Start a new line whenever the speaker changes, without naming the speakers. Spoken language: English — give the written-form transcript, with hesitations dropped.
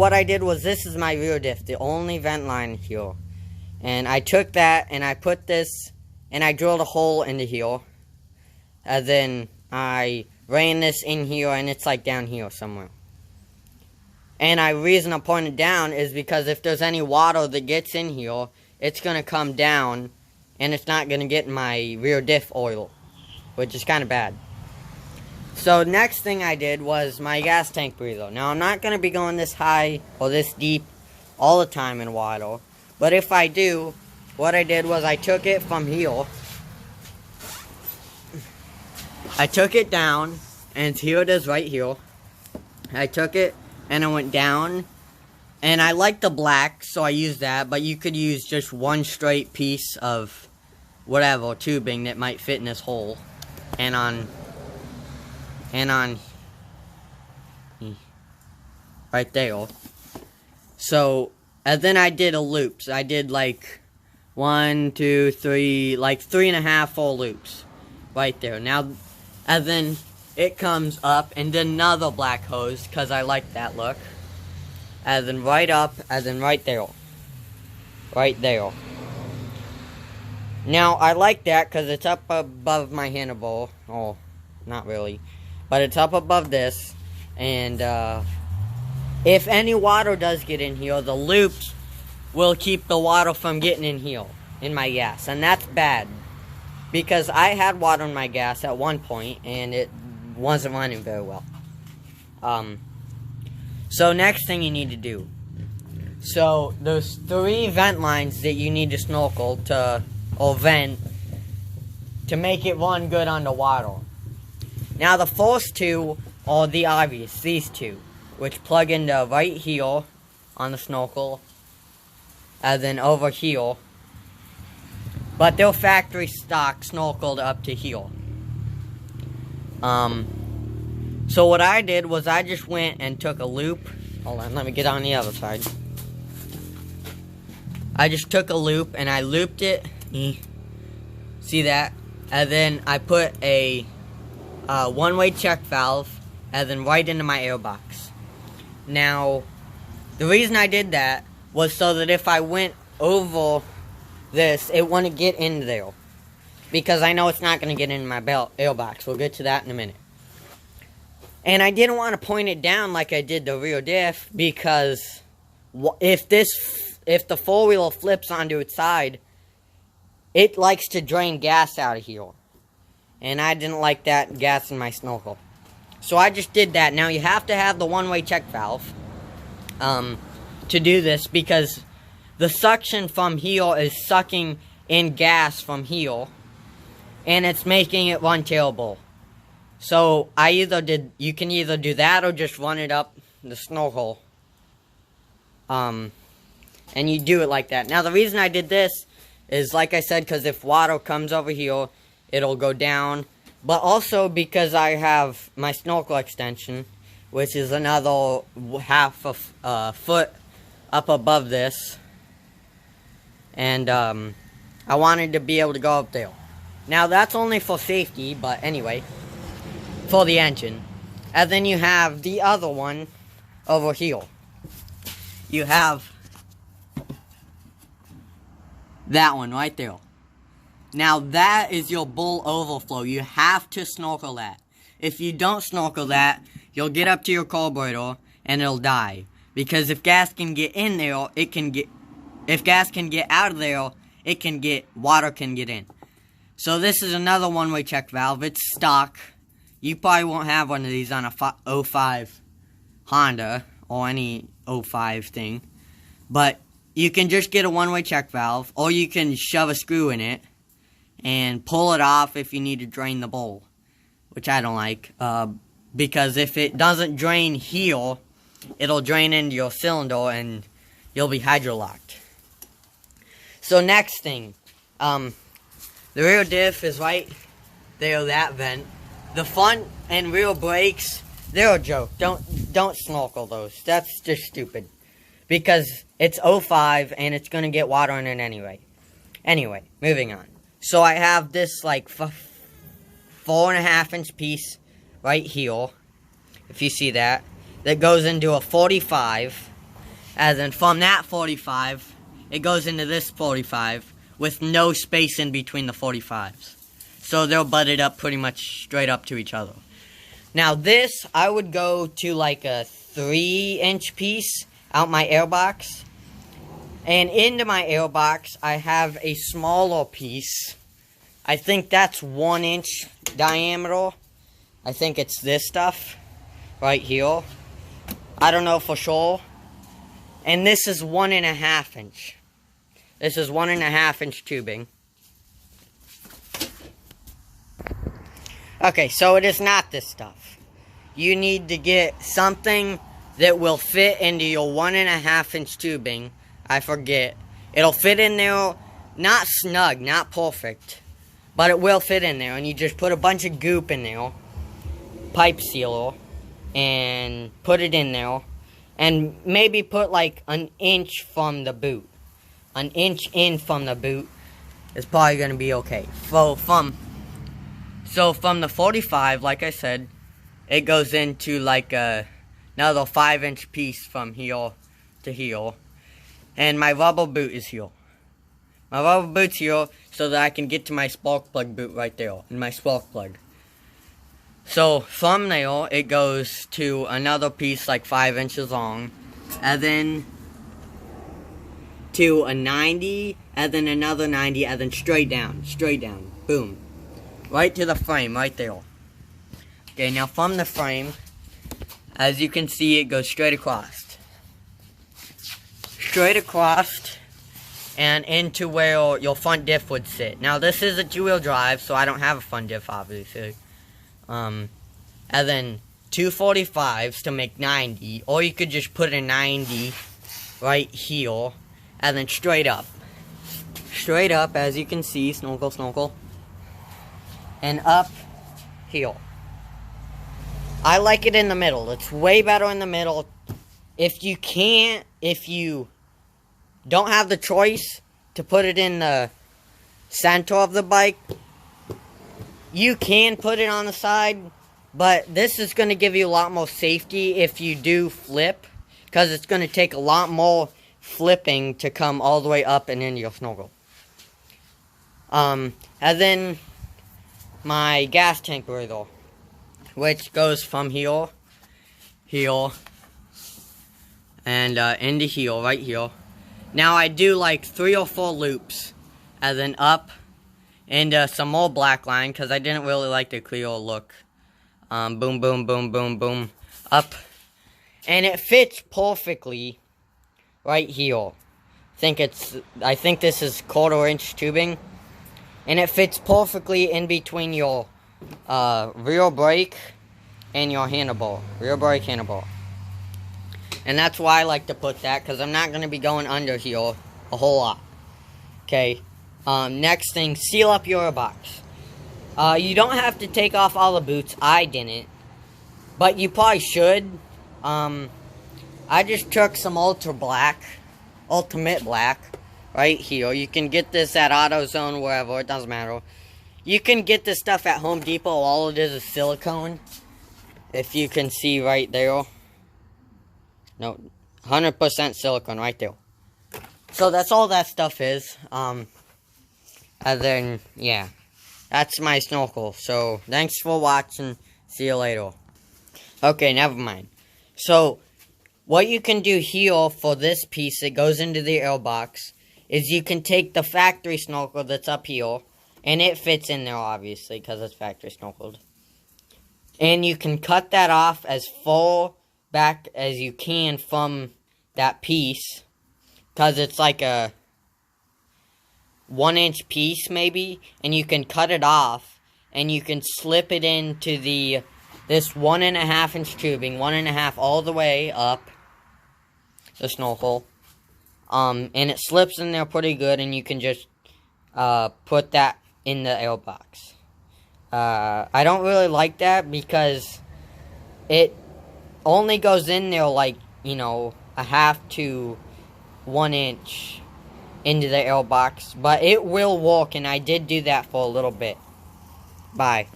what I did was, this is my rear diff, the only vent line here. And I took that, and I put this, and I drilled a hole into here. And then I ran this in here, and it's like down here somewhere. And the reason I pointed down is because if there's any water that gets in here, it's going to come down, and it's not going to get in my rear diff oil, which is kind of bad. So next thing I did was my gas tank breather. Now I'm not going to be going this high or this deep all the time in water, but if I do, what I did was I took it from here. I took it down, and here it is right here. I took it, and I went down, and I like the black, so I used that, but you could use just one straight piece of whatever tubing that might fit in this hole, and on right there. So, and then I did a loops. I did like 1, 2, 3, like 3.5 full loops right there. Now, and then it comes up, and then another black hose, because I like that look. And then right up, and then right there. Right there. Now, I like that, because it's up above my handlebar. Oh, not really. But it's up above this. And, if any water does get in here, the loops will keep the water from getting in here, in my gas. And that's bad. Because I had water in my gas at one point, and it wasn't running very well. So next thing you need to do. So there's 3 vent lines that you need to snorkel to, or vent, to make it run good underwater. Now the first 2 are the obvious, these 2, which plug into right here on the snorkel, and then over here. But they're factory stock snorkeled up to here. So what I did was I just went and took a loop. Hold on, let me get on the other side. I just took a loop and I looped it. See that? And then I put a one-way check valve and then right into my airbox. Now, the reason I did that was so that if I went over this, it wouldn't get in there. Because I know it's not going to get in my airbox. We'll get to that in a minute. And I didn't want to point it down like I did the rear diff, because if the four-wheeler flips onto its side, it likes to drain gas out of here. And I didn't like that gas in my snorkel. So I just did that. Now you have to have the one-way check valve to do this, because the suction from here is sucking in gas from here, and it's making it run terrible. So you can either do that or just run it up the snorkel. And you do it like that. Now the reason I did this is, like I said, because if water comes over here, it'll go down. But also because I have my snorkel extension, which is another half a foot up above this. And I wanted to be able to go up there. Now that's only for safety, but anyway, for the engine. And then you have the other one over here. You have that one right there. Now that is your bull overflow. You have to snorkel that. If you don't snorkel that, you'll get up to your carburetor and it'll die. Because if gas can get in there, if gas can get out of there, water can get in. So this is another one-way check valve. It's stock. You probably won't have one of these on a 05 Honda or any 05 thing. But you can just get a one-way check valve, or you can shove a screw in it and pull it off if you need to drain the bowl, which I don't like. Because if it doesn't drain here, it'll drain into your cylinder and you'll be hydrolocked. So next thing, the rear diff is right there, that vent. The front and rear brakes, they're a joke. Don't snorkel those. That's just stupid. Because it's 05 and it's going to get water in it anyway. Anyway, moving on. So I have this like 4.5-inch piece right here, if you see that, that goes into a 45. And then from that 45, it goes into this 45 with no space in between the 45s. So they'll butt it up pretty much straight up to each other. Now this, I would go to like a 3-inch piece out my airbox. And into my airbox, I have a smaller piece. I think that's 1 inch diameter. I think it's this stuff right here. I don't know for sure. And this is 1.5 inch. This is 1.5 inch tubing. Okay, so it is not this stuff. You need to get something that will fit into your 1.5 inch tubing. I forget. It'll fit in there, not snug, not perfect, but it will fit in there. And you just put a bunch of goop in there, pipe sealer, and put it in there. And maybe put like an inch from the boot. An inch in from the boot is probably going to be okay. So from the 45, like I said, it goes into like another 5-inch piece from here to here. And my rubber boot is here. My rubber boot's here so that I can get to my spark plug boot right there. And my spark plug. So from there, it goes to another piece like 5 inches long. And then to a 90. And then another 90. And then straight down. Straight down. Boom. Right to the frame, right there. Okay, now from the frame, as you can see, it goes straight across. Straight across, and into where your front diff would sit. Now, this is a 2-wheel drive, so I don't have a front diff, obviously. And then 245s to make 90, or you could just put a 90 right here, and then straight up. Straight up, as you can see, snorkel, snorkel. And up here. I like it in the middle. It's way better in the middle. If you don't have the choice to put it in the center of the bike, you can put it on the side, but this is going to give you a lot more safety if you do flip, because it's going to take a lot more flipping to come all the way up and into your snorkel. And then my gas tank breather, which goes from here, and into here, right here. Now I do like 3 or 4 loops, and then up into some more black line, because I didn't really like the clear look. Boom, boom, boom, boom, boom, up. And it fits perfectly right here. I think this is 1/4 inch tubing. And it fits perfectly in between your rear brake and your handlebar. Rear brake, handlebar. And that's why I like to put that, because I'm not going to be going under here a whole lot. Okay. Next thing, seal up your box. You don't have to take off all the boots. I didn't. But you probably should. I just took some ultimate black. Right here. You can get this at AutoZone, wherever. It doesn't matter. You can get this stuff at Home Depot. All it is silicone. If you can see right there. No, 100% silicone right there. So that's all that stuff is. And then, yeah. That's my snorkel. So, thanks for watching. See you later. Okay, never mind. So, what you can do here for this piece that goes into the airbox is you can take the factory snorkel that's up here, and it fits in there, obviously, because it's factory snorkeled. And you can cut that off as far back as you can from that piece, because it's like a 1-inch piece, maybe, and you can cut it off, and you can slip it into this 1.5 inch tubing, 1.5 all the way up the snorkel. And it slips in there pretty good, and you can just put that in the airbox. I don't really like that because it only goes in there like, you know, a 1/2 to 1 inch into the airbox. But it will work, and I did do that for a little bit. Bye.